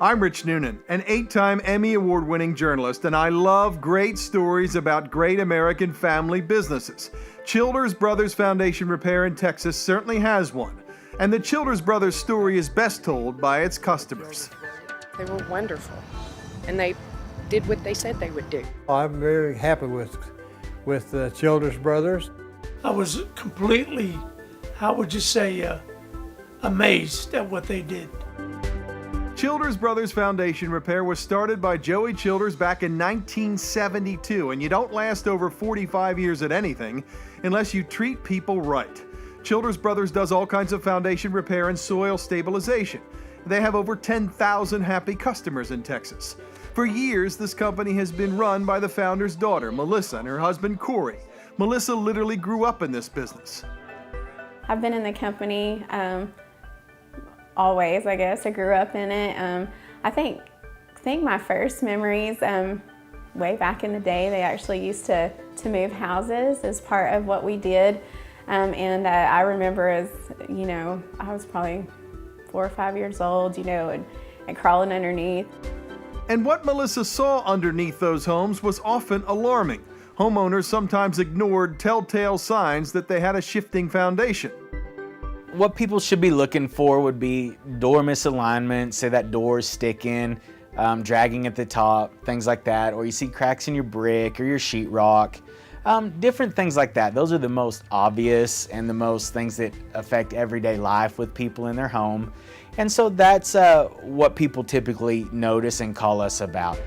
I'm Rich Noonan, an 8-time Emmy Award-winning journalist, and I love great stories about great American family businesses. Childers Brothers Foundation Repair in Texas certainly has one, and the Childers Brothers story is best told by its customers. They were wonderful, and they did what they said they would do. I'm very happy with the Childers Brothers. I was completely, how would you say, amazed at what they did. Childers Brothers Foundation Repair was started by Joey Childers back in 1972, and you don't last over 45 years at anything unless you treat people right. Childers Brothers does all kinds of foundation repair and soil stabilization. They have over 10,000 happy customers in Texas. For years, this company has been run by the founder's daughter, Melissa, and her husband, Corey. Melissa literally grew up in this business. I've been in the company always, I guess. I grew up in it. I think my first memories, way back in the day, they actually used to move houses as part of what we did. I remember as, I was probably 4 or 5 years old, and crawling underneath. And what Melissa saw underneath those homes was often alarming. Homeowners sometimes ignored telltale signs that they had a shifting foundation. What people should be looking for would be door misalignment, say that door is sticking, dragging at the top, things like that, or you see cracks in your brick or your sheetrock, different things like that. Those are the most obvious and the most things that affect everyday life with people in their home. And so that's what people typically notice and call us about.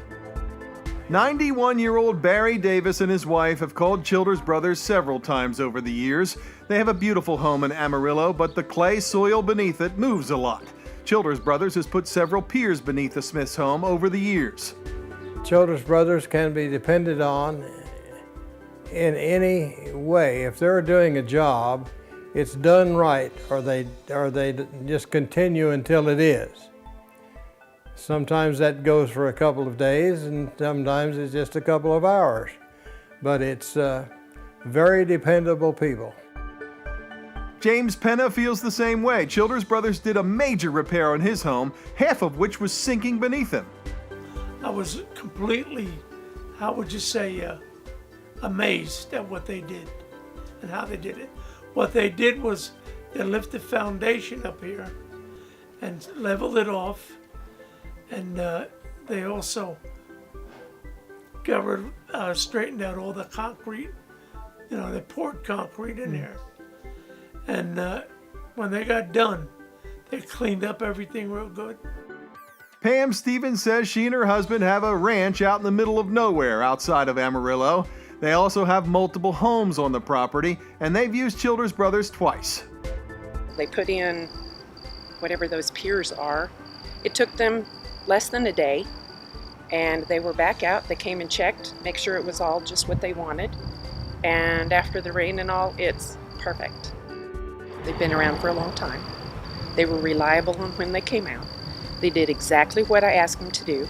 91-year-old Barry Davis and his wife have called Childers Brothers several times over the years. They have a beautiful home in Amarillo, but the clay soil beneath it moves a lot. Childers Brothers has put several piers beneath the Smiths' home over the years. Childers Brothers can be depended on in any way. If they're doing a job, it's done right, or they just continue until it is. Sometimes that goes for a couple of days, and sometimes it's just a couple of hours. But it's very dependable people. James Penna feels the same way. Childers Brothers did a major repair on his home, half of which was sinking beneath him. I was completely, how would you say, amazed at what they did and how they did it. What they did was they lifted the foundation up here and leveled it off, and they also covered, straightened out all the concrete. They poured concrete in there. And when they got done, they cleaned up everything real good. Pam Stevens says she and her husband have a ranch out in the middle of nowhere outside of Amarillo. They also have multiple homes on the property, and they've used Childers Brothers twice. They put in whatever those piers are. It took them less than a day, and they were back out. They came and checked, make sure it was all just what they wanted. And after the rain and all, it's perfect. They've been around for a long time. They were reliable on when they came out. They did exactly what I asked them to do,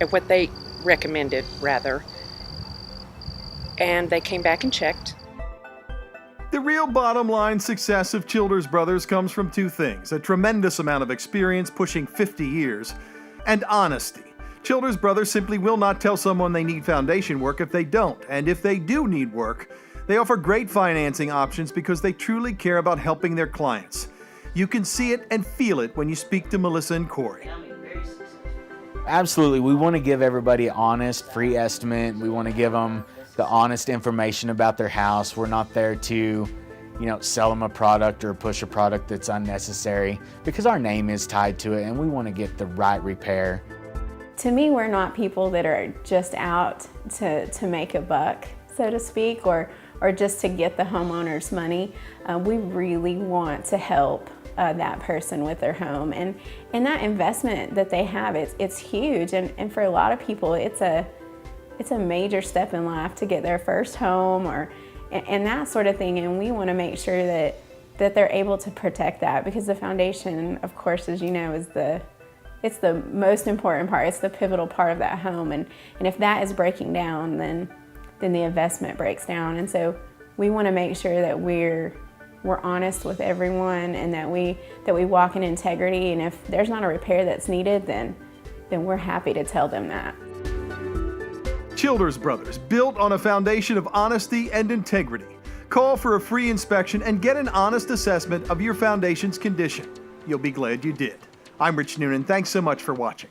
and what they recommended, rather. And they came back and checked. The real bottom line success of Childers Brothers comes from two things: a tremendous amount of experience pushing 50 years, and honesty. Childers Brothers simply will not tell someone they need foundation work if they don't, and if they do need work, they offer great financing options because they truly care about helping their clients. You can see it and feel it when you speak to Melissa and Corey. Absolutely, we want to give everybody an honest, free estimate. We want to give them the honest information about their house. We're not there to, sell them a product or push a product that's unnecessary, because our name is tied to it and we want to get the right repair. To me, we're not people that are just out to make a buck, so to speak, or just to get the homeowner's money. We really want to help that person with their home, and that investment that they have, it's huge, and for a lot of people, it's a major step in life to get their first home and that sort of thing, and we want to make sure that they're able to protect that, because the foundation, of course, as you know, it's the most important part. It's the pivotal part of that home, and if that is breaking down, then the investment breaks down. And so we want to make sure that we're we're honest with everyone and that we walk in integrity. And if there's not a repair that's needed, then we're happy to tell them that. Childers Brothers, built on a foundation of honesty and integrity. Call for a free inspection and get an honest assessment of your foundation's condition. You'll be glad you did. I'm Rich Noonan. Thanks so much for watching.